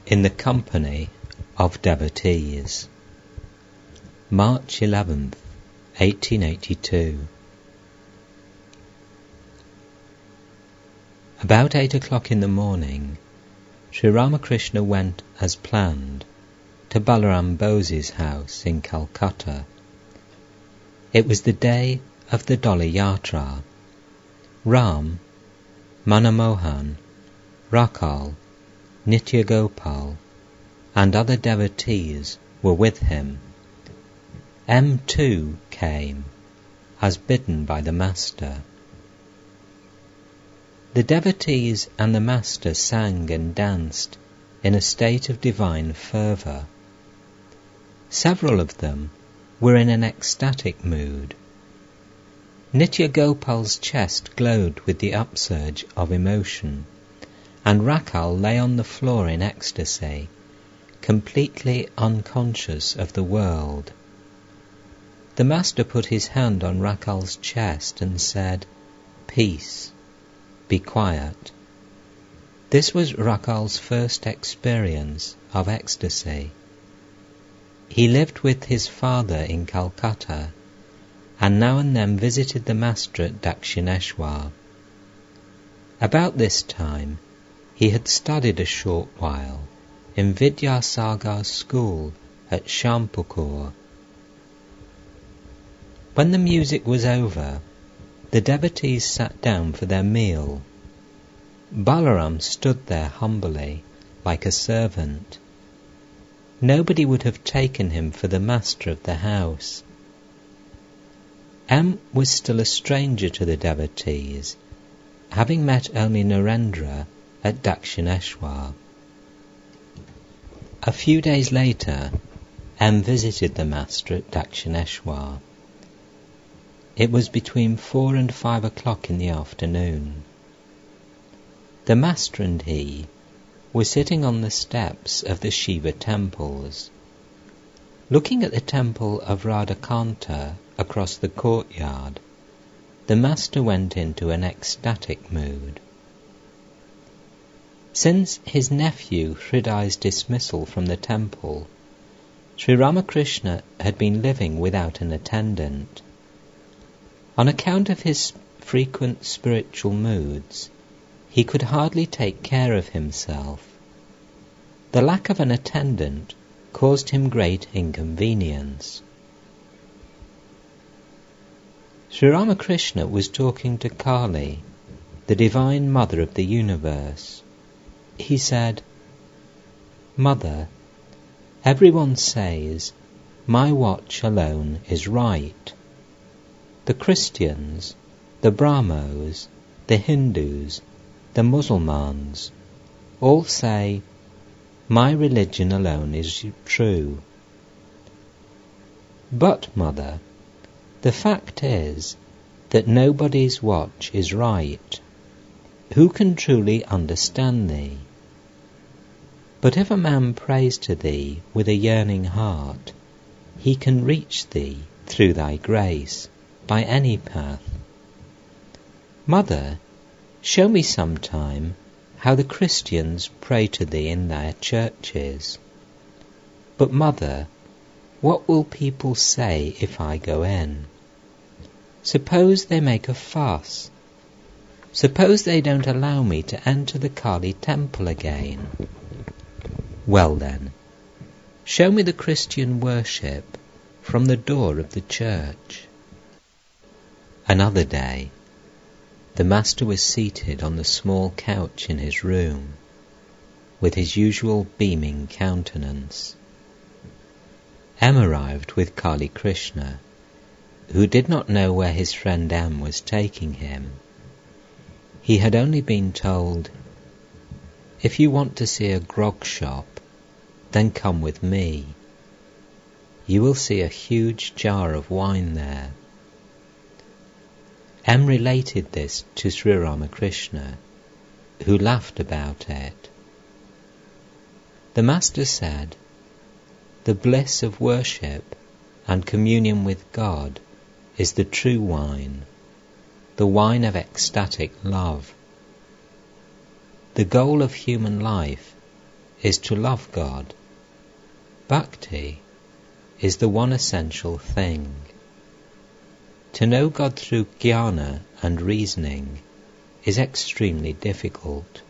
in the company of devotees. March 11th, 1882. About 8 o'clock in the morning, Sri Ramakrishna went as planned to Balaram Bose's house in Calcutta. It was the day of the Dolly Yatra. Ram, Manamohan, Rakal, Nitya Gopal, and other devotees were with him. M too came, as bidden by the Master. The devotees and the Master sang and danced in a state of divine fervor. Several of them were in an ecstatic mood. Nitya Gopal's chest glowed with the upsurge of emotion, and Rakal lay on the floor in ecstasy, completely unconscious of the world. The Master put his hand on Rakal's chest and said, "Peace, be quiet." This was Rakal's first experience of ecstasy. He lived with his father in Calcutta, and now and then visited the Master at Dakshineshwar. About this time, he had studied a short while in Vidyasagar's school at Shampukur. When the music was over, the devotees sat down for their meal. Balaram stood there humbly, like a servant. Nobody would have taken him for the master of the house. M was still a stranger to the devotees, having met only Narendra at Dakshineshwar. A few days later, M visited the Master at Dakshineshwar. It was between 4 and 5 o'clock in the afternoon. The Master and he were sitting on the steps of the Shiva temples. Looking at the temple of Radhakanta across the courtyard, the Master went into an ecstatic mood. Since his nephew Hriday's dismissal from the temple, Sri Ramakrishna had been living without an attendant. On account of his frequent spiritual moods, he could hardly take care of himself. The lack of an attendant caused him great inconvenience. Sri Ramakrishna was talking to Kali, the Divine Mother of the universe. He said, "Mother, everyone says, my watch alone is right. The Christians, the Brahmos, the Hindus, the Mussulmans, all say, my religion alone is true. But, Mother, the fact is that nobody's watch is right. Who can truly understand thee? But if a man prays to thee with a yearning heart, he can reach thee through thy grace by any path. Mother, show me sometime how the Christians pray to thee in their churches. But Mother, what will people say if I go in? Suppose they make a fuss. Suppose they don't allow me to enter the Kali temple again. Well then, show me the Christian worship from the door of the church." Another day, the Master was seated on the small couch in his room, with his usual beaming countenance. M arrived with Kali Krishna, who did not know where his friend M was taking him. He had only been told, "If you want to see a grog shop, then come with me. You will see a huge jar of wine there." M related this to Sri Ramakrishna, who laughed about it. The Master said, "The bliss of worship and communion with God is the true wine, the wine of ecstatic love. The goal of human life is to love God. Bhakti is the one essential thing. To know God through jnana and reasoning is extremely difficult.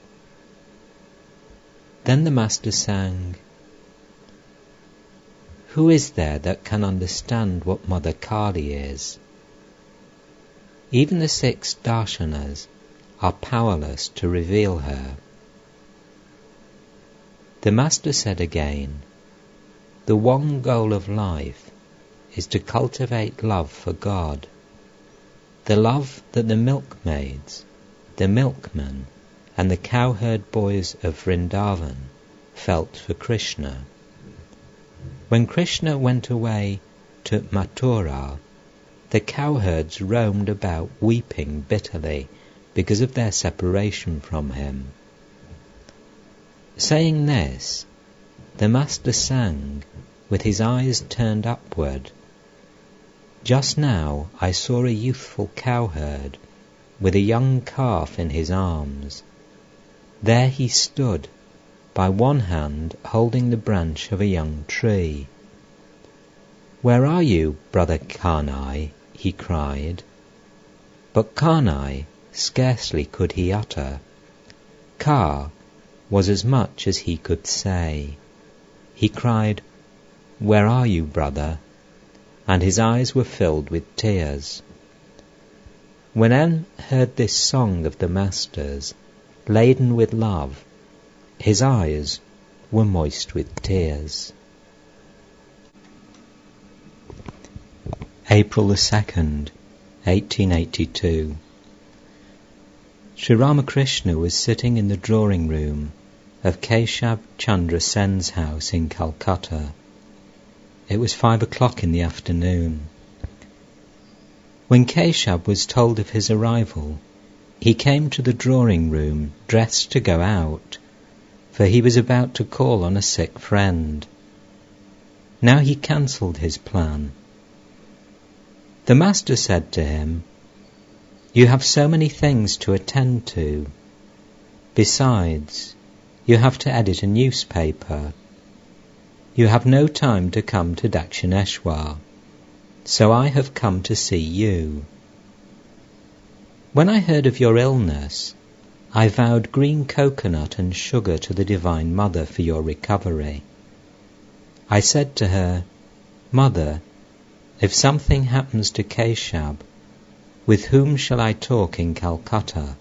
Then the Master sang, "Who is there that can understand what Mother Kali is? Even the 6 darshanas are powerless to reveal her." The Master said again, "The one goal of life is to cultivate love for God, the love that the milkmaids, the milkmen, and the cowherd boys of Vrindavan felt for Krishna. When Krishna went away to Mathura, the cowherds roamed about weeping bitterly because of their separation from him." Saying this, the Master sang with his eyes turned upward, "Just now I saw a youthful cowherd with a young calf in his arms. There he stood, by one hand holding the branch of a young tree. 'Where are you, brother Karnai?' he cried. But Karnai scarcely could he utter. Kar was as much as he could say. He cried, 'Where are you, brother?' and his eyes were filled with tears. When M heard this song of the Master's, laden with love, his eyes were moist with tears." April the 2nd, 1882. Sri Ramakrishna was sitting in the drawing room of Keshab Chandra Sen's house in Calcutta. It was 5 o'clock in the afternoon. When Keshab was told of his arrival, he came to the drawing room dressed to go out, for he was about to call on a sick friend. Now he cancelled his plan. The Master said to him, "You have so many things to attend to. Besides, you have to edit a newspaper. You have no time to come to Dakshineshwar, so I have come to see you. When I heard of your illness, I vowed green coconut and sugar to the Divine Mother for your recovery. I said to her, 'Mother, if something happens to Keshab, with whom shall I talk in Calcutta?'"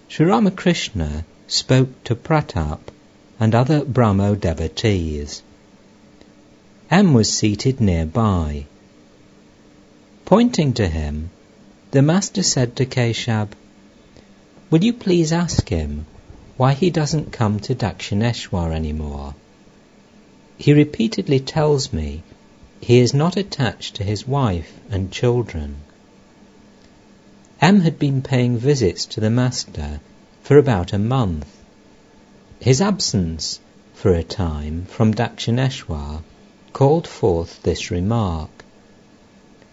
Sri Ramakrishna spoke to Pratap and other Brahmo devotees. M was seated nearby. Pointing to him, the Master said to Keshab, "Will you please ask him why he doesn't come to Dakshineshwar anymore? He repeatedly tells me he is not attached to his wife and children." M had been paying visits to the Master for about a month. His absence for a time from Dakshineshwar called forth this remark.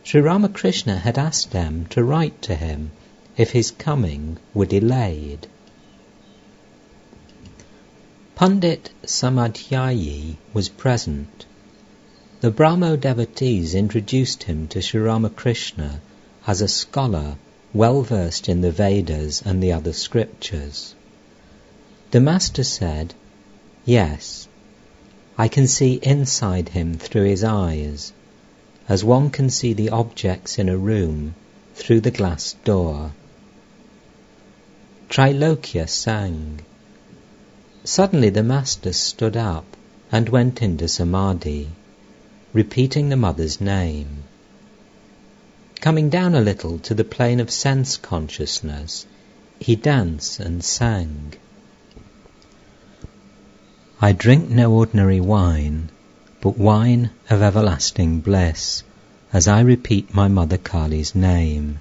Sri Ramakrishna had asked M to write to him if his coming were delayed. Pandit Samadhyayi was present. The Brahmo devotees introduced him to Sri Ramakrishna as a scholar well versed in the Vedas and the other scriptures. The Master said, "Yes, I can see inside him through his eyes, as one can see the objects in a room through the glass door." Trilokya sang. Suddenly the Master stood up and went into samadhi, repeating the Mother's name. Coming down a little to the plane of sense consciousness, he danced and sang. "I drink no ordinary wine, but wine of everlasting bliss, as I repeat my Mother Kali's name.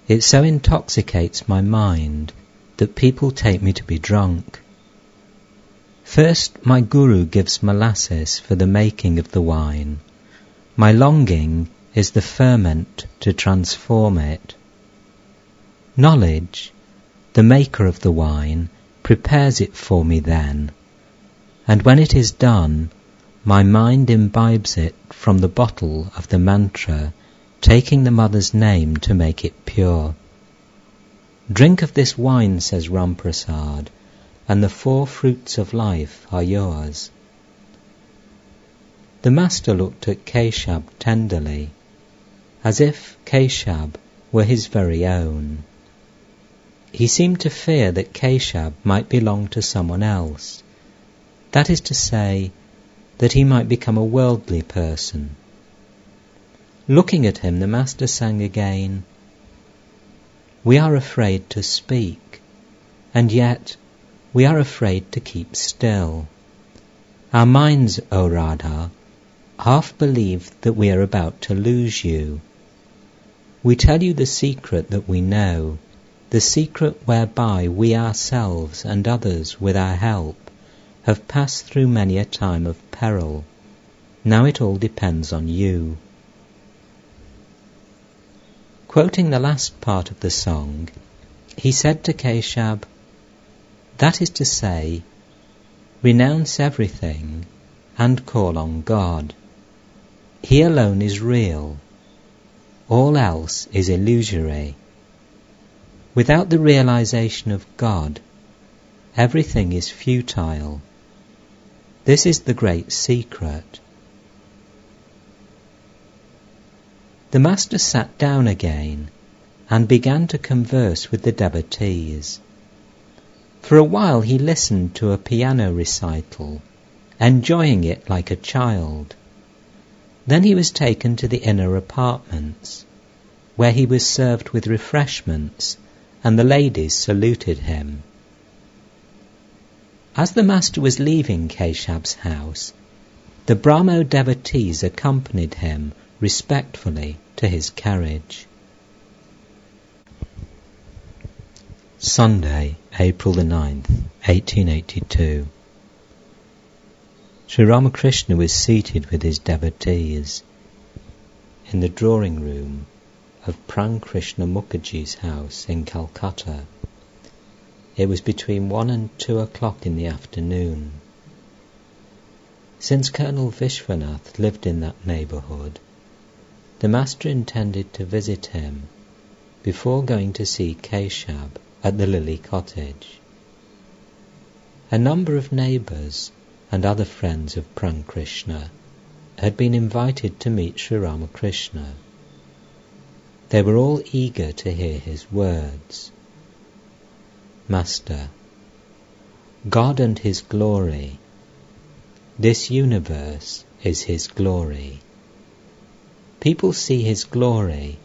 It so intoxicates my mind that people take me to be drunk. First my Guru gives molasses for the making of the wine. My longing is the ferment to transform it. Knowledge, the maker of the wine, prepares it for me then, and when it is done, my mind imbibes it from the bottle of the mantra, taking the mother's name to make it pure. Drink of this wine, says Ramprasad, and the 4 fruits of life are yours. The master looked at Keshab tenderly, as if Keshab were his very own. He seemed to fear that Keshab might belong to someone else, that is to say, that he might become a worldly person. Looking at him, the master sang again, "We are afraid to speak, and yet we are afraid to keep still. Our minds, O Radha, half believe that we are about to lose you. We tell you the secret that we know, the secret whereby we ourselves and others with our help have passed through many a time of peril. Now it all depends on you." Quoting the last part of the song, he said to Keshab, "That is to say, renounce everything and call on God. He alone is real. All else is illusory. Without the realization of God, everything is futile. This is the great secret." The master sat down again and began to converse with the devotees. For a while he listened to a piano recital, enjoying it like a child. Then he was taken to the inner apartments, where he was served with refreshments, and the ladies saluted him. As the master was leaving Keshab's house, the Brahmo devotees accompanied him respectfully to his carriage. Sunday, April the 9th, 1882. Sri Ramakrishna was seated with his devotees in the drawing room of Pran Krishna Mukherjee's house in Calcutta. It was between 1 and 2 o'clock in the afternoon. Since Colonel Vishwanath lived in that neighbourhood, the master intended to visit him before going to see Keshab at the Lily Cottage. A number of neighbours and other friends of Pran Krishna had been invited to meet Sri Ramakrishna. They were all eager to hear his words. Master, God and His glory, this universe is His glory. People see His glory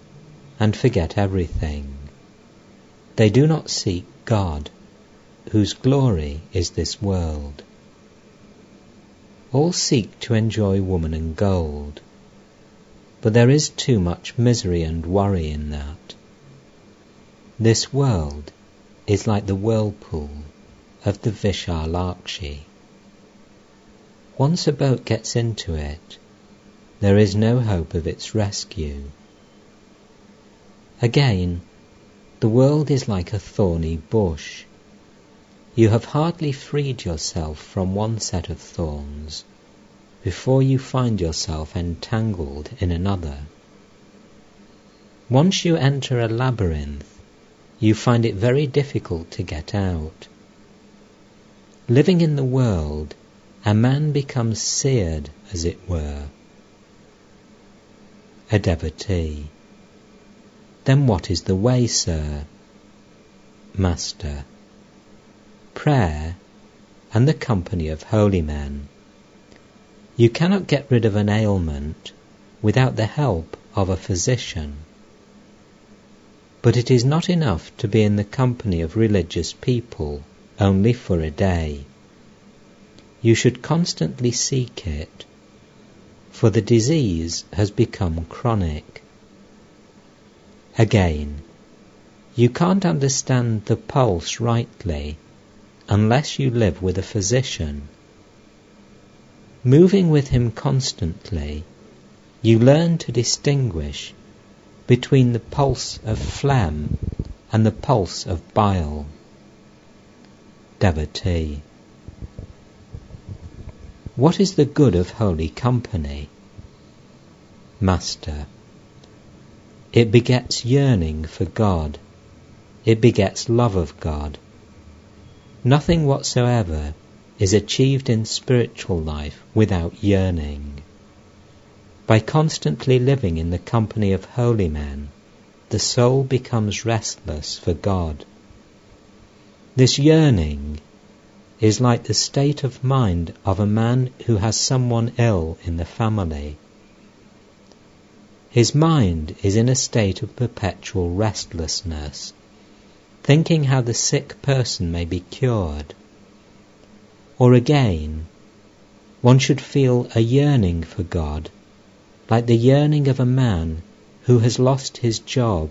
and forget everything. They do not seek God, whose glory is this world. All seek to enjoy woman and gold, but there is too much misery and worry in that. This world is like the whirlpool of the Vishalakshi. Once a boat gets into it, there is no hope of its rescue. Again, the world is like a thorny bush. You have hardly freed yourself from one set of thorns before you find yourself entangled in another. Once you enter a labyrinth, you find it very difficult to get out. Living in the world, a man becomes seared, as it were. A devotee. Then what is the way, sir? Master. Prayer and the company of holy men. You cannot get rid of an ailment without the help of a physician. But it is not enough to be in the company of religious people only for a day. You should constantly seek it, for the disease has become chronic. Again, you can't understand the pulse rightly unless you live with a physician. Moving with him constantly, you learn to distinguish between the pulse of phlegm and the pulse of bile. Devotee. What is the good of holy company? Master. It begets yearning for God. It begets love of God. Nothing whatsoever is achieved in spiritual life without yearning. By constantly living in the company of holy men, the soul becomes restless for God. This yearning is like the state of mind of a man who has someone ill in the family. His mind is in a state of perpetual restlessness, thinking how the sick person may be cured. Or again, one should feel a yearning for God, like the yearning of a man who has lost his job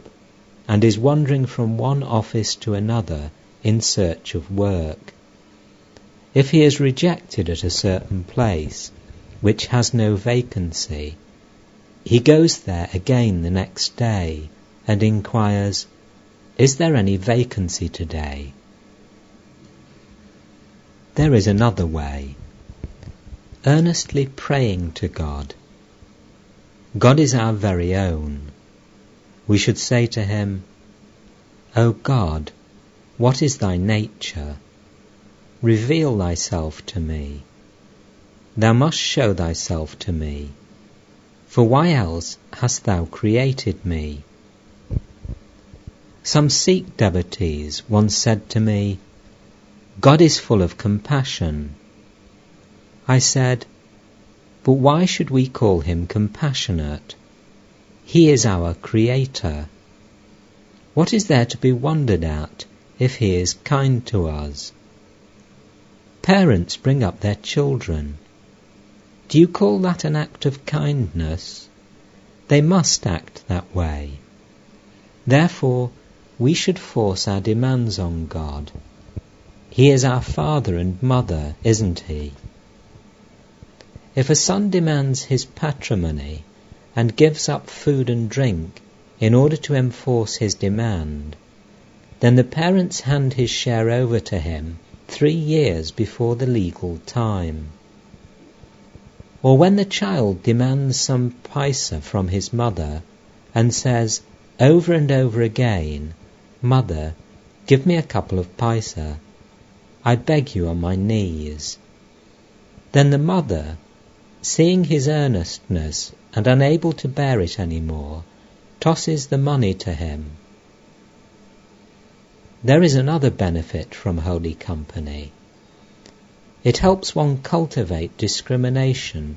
and is wandering from one office to another in search of work. If he is rejected at a certain place, which has no vacancy, he goes there again the next day and inquires, "Is there any vacancy today?" There is another way. Earnestly praying to God. God is our very own. We should say to him, "O God, what is thy nature? Reveal thyself to me. Thou must show thyself to me. For why else hast thou created me?" Some Sikh devotees once said to me, "God is full of compassion." I said, "But why should we call him compassionate? He is our Creator. What is there to be wondered at if he is kind to us? Parents bring up their children. Do you call that an act of kindness? They must act that way. Therefore, we should force our demands on God. He is our father and mother, isn't he? If a son demands his patrimony and gives up food and drink in order to enforce his demand, then the parents hand his share over to him 3 years before the legal time. Or when the child demands some paisa from his mother and says over and over again, "Mother, give me a couple of paisa. I beg you on my knees." Then the mother, seeing his earnestness and unable to bear it any more, tosses the money to him. There is another benefit from holy company. It helps one cultivate discrimination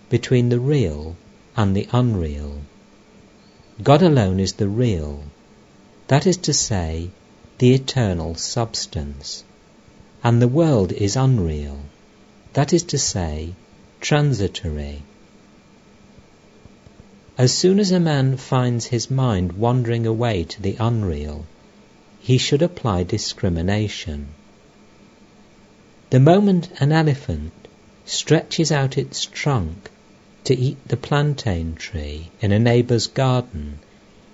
between the real and the unreal. God alone is the real, that is to say, the eternal substance, and the world is unreal, that is to say, transitory. As soon as a man finds his mind wandering away to the unreal, he should apply discrimination. The moment an elephant stretches out its trunk to eat the plantain tree in a neighbour's garden,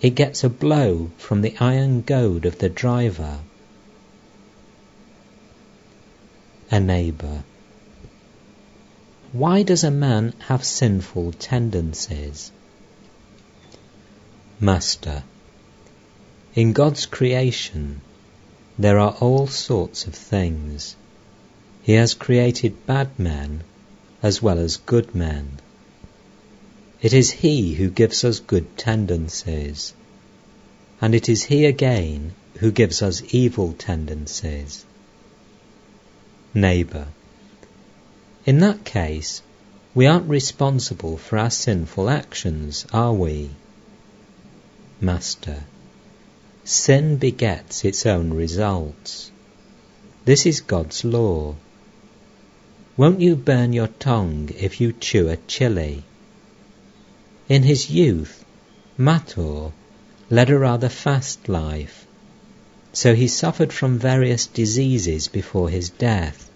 it gets a blow from the iron goad of the driver. A neighbour. Why does a man have sinful tendencies? Master. In God's creation, there are all sorts of things. He has created bad men as well as good men. It is He who gives us good tendencies, and it is He again who gives us evil tendencies. Neighbour. In that case, we aren't responsible for our sinful actions, are we? Master. Sin begets its own results. This is God's law. Won't you burn your tongue if you chew a chili? In his youth, Mathur led a rather fast life, so he suffered from various diseases before his death.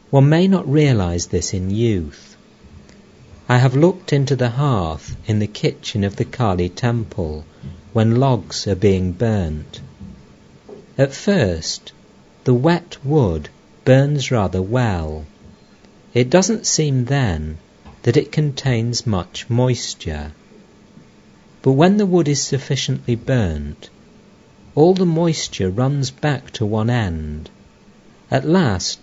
One may not realize this in youth. I have looked into the hearth in the kitchen of the Kali temple when logs are being burnt. At first, the wet wood burns rather well. It doesn't seem then that it contains much moisture. But when the wood is sufficiently burnt, all the moisture runs back to one end. At last,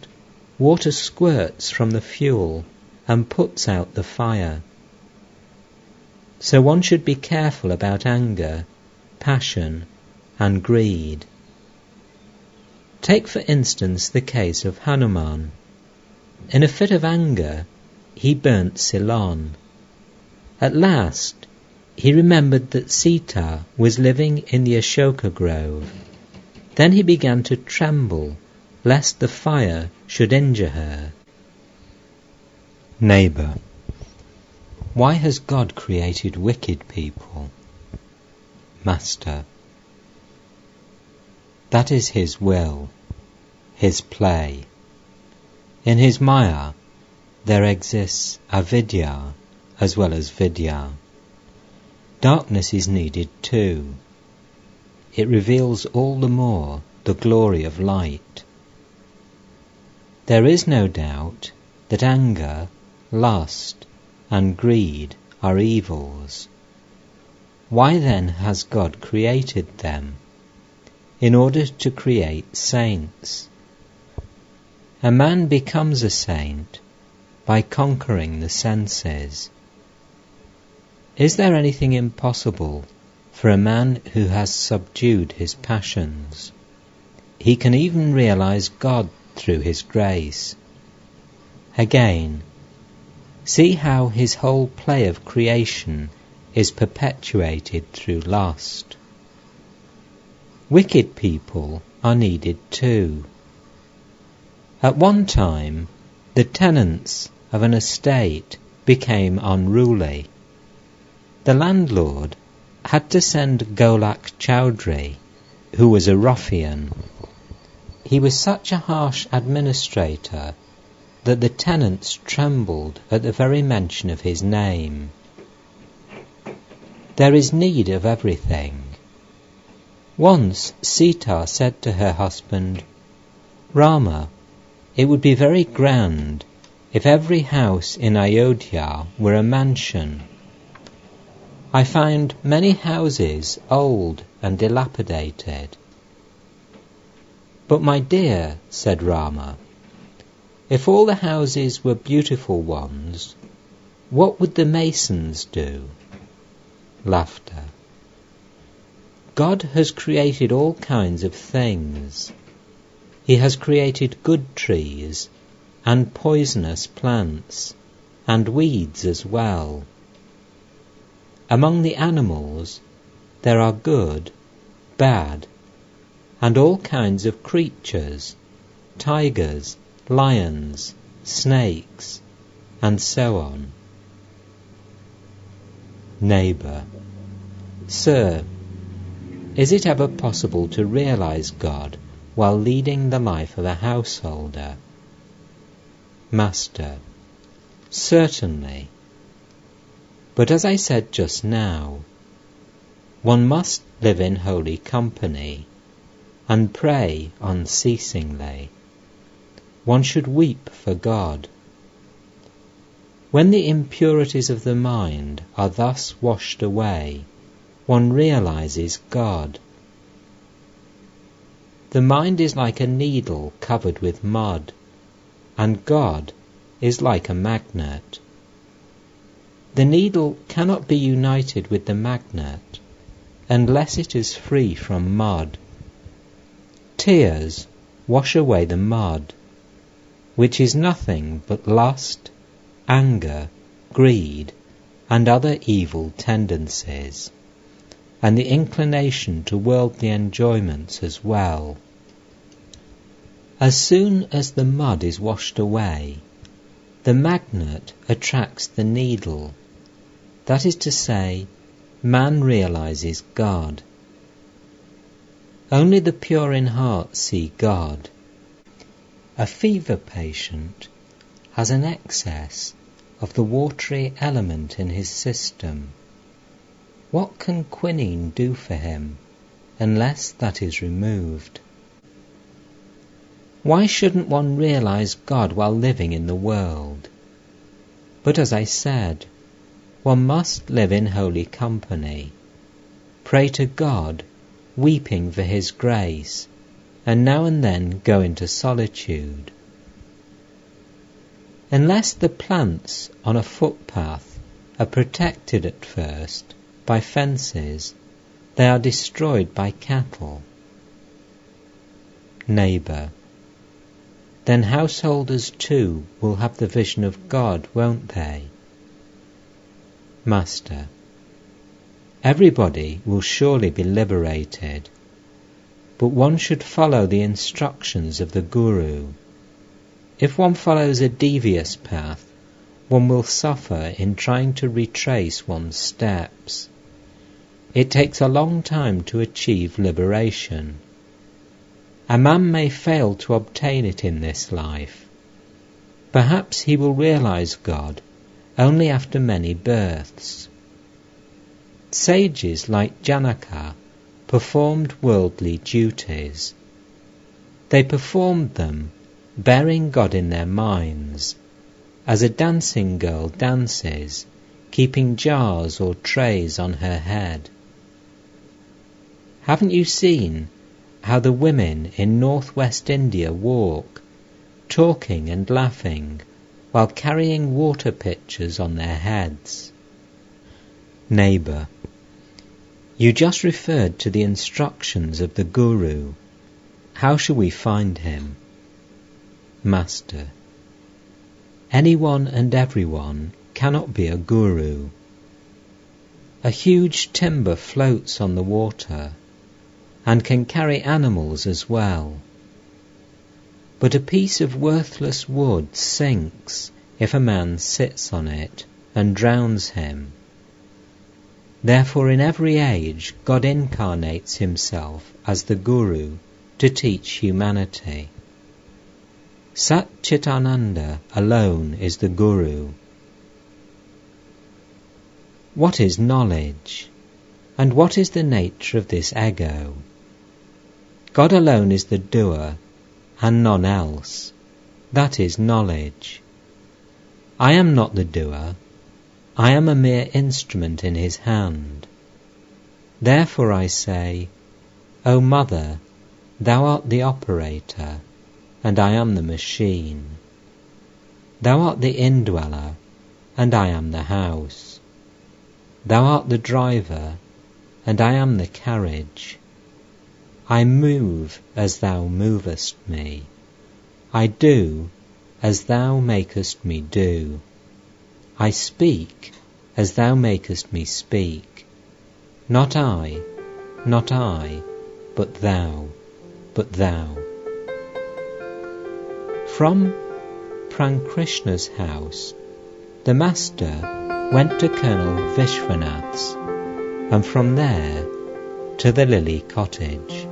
water squirts from the fuel and puts out the fire. So one should be careful about anger, passion, and greed. Take for instance the case of Hanuman. In a fit of anger, he burnt Ceylon. At last, he remembered that Sita was living in the Ashoka grove. Then he began to tremble, lest the fire should injure her. Neighbour, why has God created wicked people? Master, that is His will, His play. In His Maya, there exists avidya as well as vidya. Darkness is needed too. It reveals all the more the glory of light. There is no doubt that anger, lust, and greed are evils. Why then has God created them? In order to create saints. A man becomes a saint by conquering the senses. Is there anything impossible for a man who has subdued his passions? He can even realize God through His grace. Again, see how His whole play of creation is perpetuated through lust. Wicked people are needed too. At one time, the tenants of an estate became unruly. The landlord had to send Golak Chowdhury, who was a ruffian. He was such a harsh administrator that the tenants trembled at the very mention of his name. There is need of everything. Once Sita said to her husband, "Rama, it would be very grand if every house in Ayodhya were a mansion. I find many houses old and dilapidated." "But my dear," said Rama, "if all the houses were beautiful ones, what would the masons do?" Laughter. God has created all kinds of things. He has created good trees and poisonous plants and weeds as well. Among the animals there are good, bad, and all kinds of creatures, tigers, lions, snakes, and so on. Neighbour, Sir, is it ever possible to realize God while leading the life of a householder? Master, certainly. But as I said just now, one must live in holy company and pray unceasingly. One should weep for God. When the impurities of the mind are thus washed away, one realizes God. The mind is like a needle covered with mud, and God is like a magnet. The needle cannot be united with the magnet unless it is free from mud. Tears wash away the mud, which is nothing but lust, anger, greed, and other evil tendencies, and the inclination to worldly enjoyments as well. As soon as the mud is washed away, the magnet attracts the needle. That is to say, man realizes God. Only the pure in heart see God. A fever patient has an excess of the watery element in his system. What can quinine do for him unless that is removed? Why shouldn't one realize God while living in the world? But as I said, one must live in holy company, pray to God, weeping for His grace, and now and then go into solitude. Unless the plants on a footpath are protected at first by fences, they are destroyed by cattle. Neighbour: then householders too will have the vision of God, won't they? Master: everybody will surely be liberated, but one should follow the instructions of the Guru. If one follows a devious path, one will suffer in trying to retrace one's steps. It takes a long time to achieve liberation. A man may fail to obtain it in this life. Perhaps he will realize God only after many births. Sages like Janaka performed worldly duties. They performed them bearing God in their minds, as a dancing girl dances, keeping jars or trays on her head. Haven't you seen how the women in northwest India walk, talking and laughing, while carrying water pitchers on their heads? Neighbour: you just referred to the instructions of the Guru. How shall we find him? Master: anyone and everyone cannot be a Guru. A huge timber floats on the water, and can carry animals as well. But a piece of worthless wood sinks if a man sits on it and drowns him. Therefore in every age God incarnates Himself as the Guru to teach humanity. Sat Chitananda alone is the Guru. What is knowledge? And what is the nature of this ego? God alone is the doer, and none else. That is knowledge. I am not the doer. I am a mere instrument in His hand. Therefore I say, O Mother, thou art the operator, and I am the machine. Thou art the indweller, and I am the house. Thou art the driver, and I am the carriage. I move as thou movest me. I do as thou makest me do. I speak as thou makest me speak. Not I, but thou, but thou. From Ramakrishna's house, the Master went to Colonel Vishwanath's, and from there to the Lily Cottage.